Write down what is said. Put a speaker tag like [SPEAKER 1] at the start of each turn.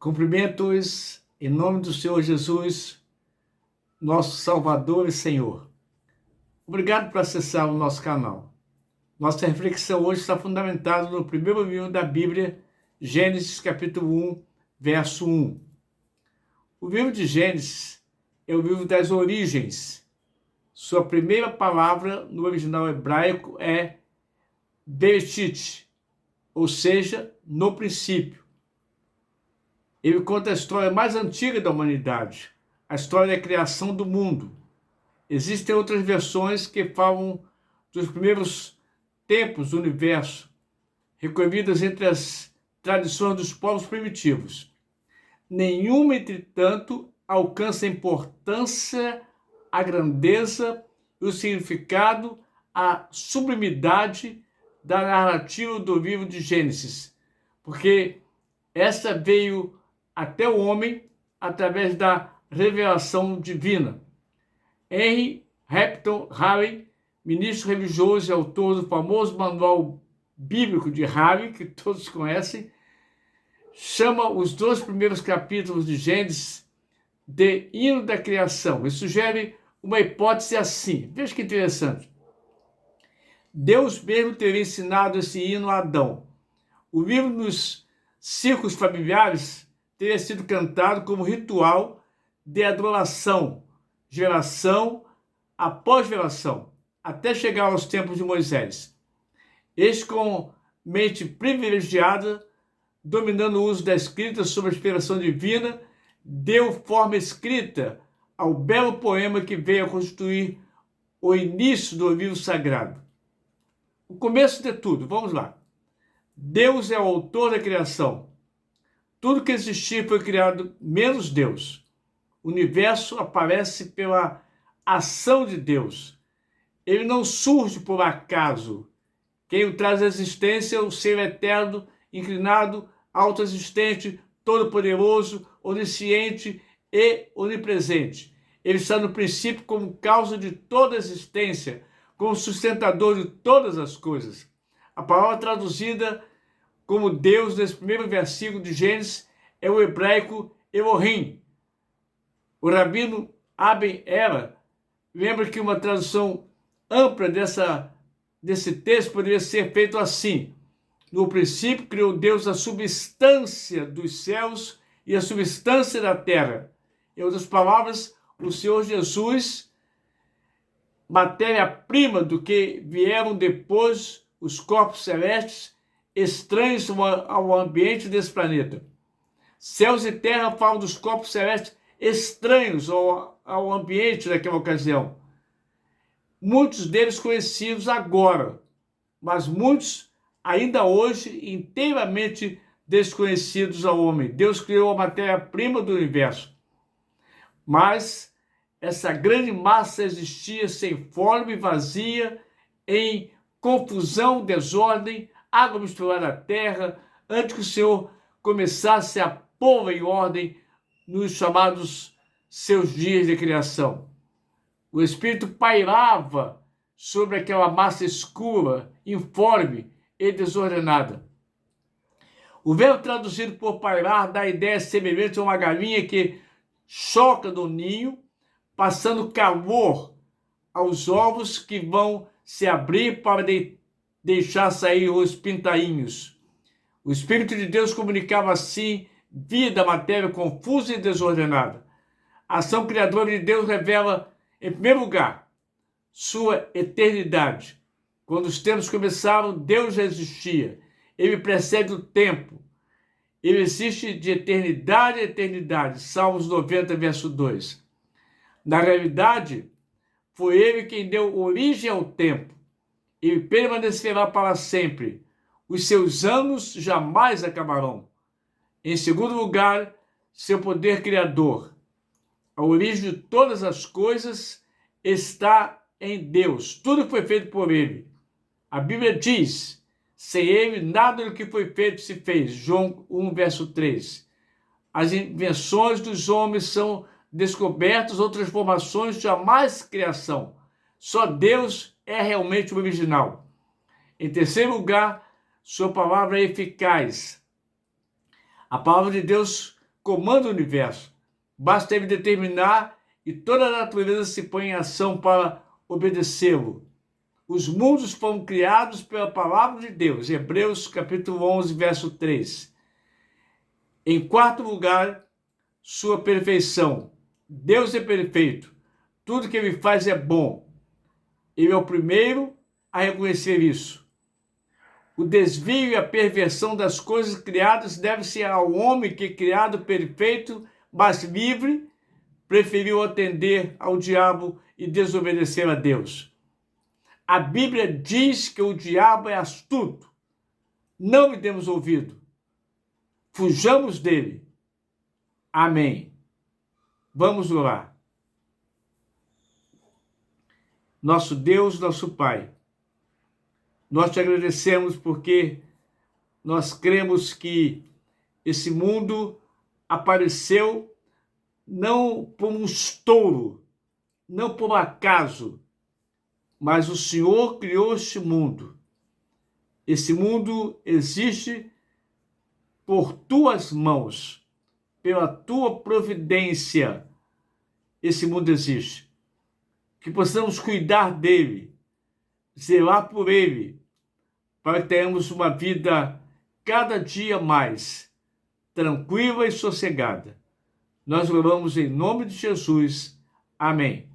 [SPEAKER 1] Cumprimento-os em nome do Senhor Jesus, nosso Salvador e Senhor. Obrigado por acessar o nosso canal. Nossa reflexão hoje está fundamentada no primeiro livro da Bíblia, Gênesis capítulo 1, verso 1. O livro de Gênesis é o livro das origens. Sua primeira palavra no original hebraico é Bereshit, ou seja, no princípio. Ele conta a história mais antiga da humanidade, a história da criação do mundo. Existem outras versões que falam dos primeiros tempos do universo, recolhidas entre as tradições dos povos primitivos. Nenhuma, entretanto, alcança a importância, a grandeza, o significado, a sublimidade da narrativa do livro de Gênesis, porque essa veio até o homem através da revelação divina. Henry Hampton Harry, ministro religioso e autor do famoso manual bíblico de Harry, que todos conhecem, chama os dois primeiros capítulos de Gênesis de hino da criação e sugere uma hipótese assim. Veja que interessante. Deus mesmo teria ensinado esse hino a Adão. O livro nos círculos familiares teria sido cantado como ritual de adoração, geração após geração, até chegar aos tempos de Moisés. Este, com mente privilegiada, dominando o uso da escrita sob a inspiração divina, deu forma escrita ao belo poema que veio a constituir o início do livro sagrado. O começo de tudo, vamos lá. Deus é o autor da criação. Tudo que existia foi criado, menos Deus. O universo aparece pela ação de Deus. Ele não surge por acaso. Quem o traz à existência é o ser eterno, inclinado, autoexistente, todo-poderoso, onisciente e onipresente. Ele está no princípio como causa de toda a existência, como sustentador de todas as coisas. A palavra traduzida como Deus, nesse primeiro versículo de Gênesis, é o hebraico Elohim. O rabino Aben Era lembra que uma tradução ampla desse texto poderia ser feito assim: no princípio criou Deus a substância dos céus e a substância da terra. Em outras palavras, o Senhor Jesus, matéria-prima do que vieram depois os corpos celestes, estranhos ao ambiente desse planeta. Céus e terra falam dos corpos celestes estranhos ao ambiente daquela ocasião. Muitos deles conhecidos agora, mas muitos ainda hoje inteiramente desconhecidos ao homem. Deus criou a matéria-prima do universo, mas essa grande massa existia sem forma e vazia, em confusão, desordem, água misturada à terra, antes que o Senhor começasse a pô-la em ordem nos chamados seus dias de criação. O Espírito pairava sobre aquela massa escura, informe e desordenada. O verbo traduzido por pairar dá a ideia semelhante a uma galinha que choca do ninho, passando calor aos ovos que vão se abrir para deixar sair os pintainhos. O Espírito de Deus comunicava assim vida à matéria confusa e desordenada. A ação criadora de Deus revela, em primeiro lugar, sua eternidade. Quando os tempos começaram, Deus já existia. Ele precede o tempo. Ele existe de eternidade a eternidade. Salmos 90, verso 2. Na realidade, foi ele quem deu origem ao tempo. Ele permanecerá para sempre. Os seus anos jamais acabarão. Em segundo lugar, seu poder criador. A origem de todas as coisas está em Deus. Tudo foi feito por ele. A Bíblia diz: sem ele, nada do que foi feito se fez. João 1, verso 3. As invenções dos homens são descobertas ou transformações, jamais criação. Só Deus é realmente o original. Em terceiro lugar, sua palavra é eficaz. A palavra de Deus comanda o universo. Basta ele determinar e toda a natureza se põe em ação para obedecê-lo. Os mundos foram criados pela palavra de Deus. Hebreus capítulo 11, verso 3. Em quarto lugar, sua perfeição. Deus é perfeito. Tudo que ele faz é bom. Ele é o primeiro a reconhecer isso. O desvio e a perversão das coisas criadas deve-se ao homem que, criado perfeito, mas livre, preferiu atender ao diabo e desobedecer a Deus. A Bíblia diz que o diabo é astuto. Não lhe demos ouvido. Fujamos dele. Amém. Vamos orar. Nosso Deus, nosso Pai, nós te agradecemos porque nós cremos que esse mundo apareceu não por um estouro, não por acaso, mas o Senhor criou este mundo. Esse mundo existe por tuas mãos, pela tua providência. Esse mundo existe. Que possamos cuidar dele, zelar por ele, para que tenhamos uma vida cada dia mais tranquila e sossegada. Nós oramos em nome de Jesus. Amém.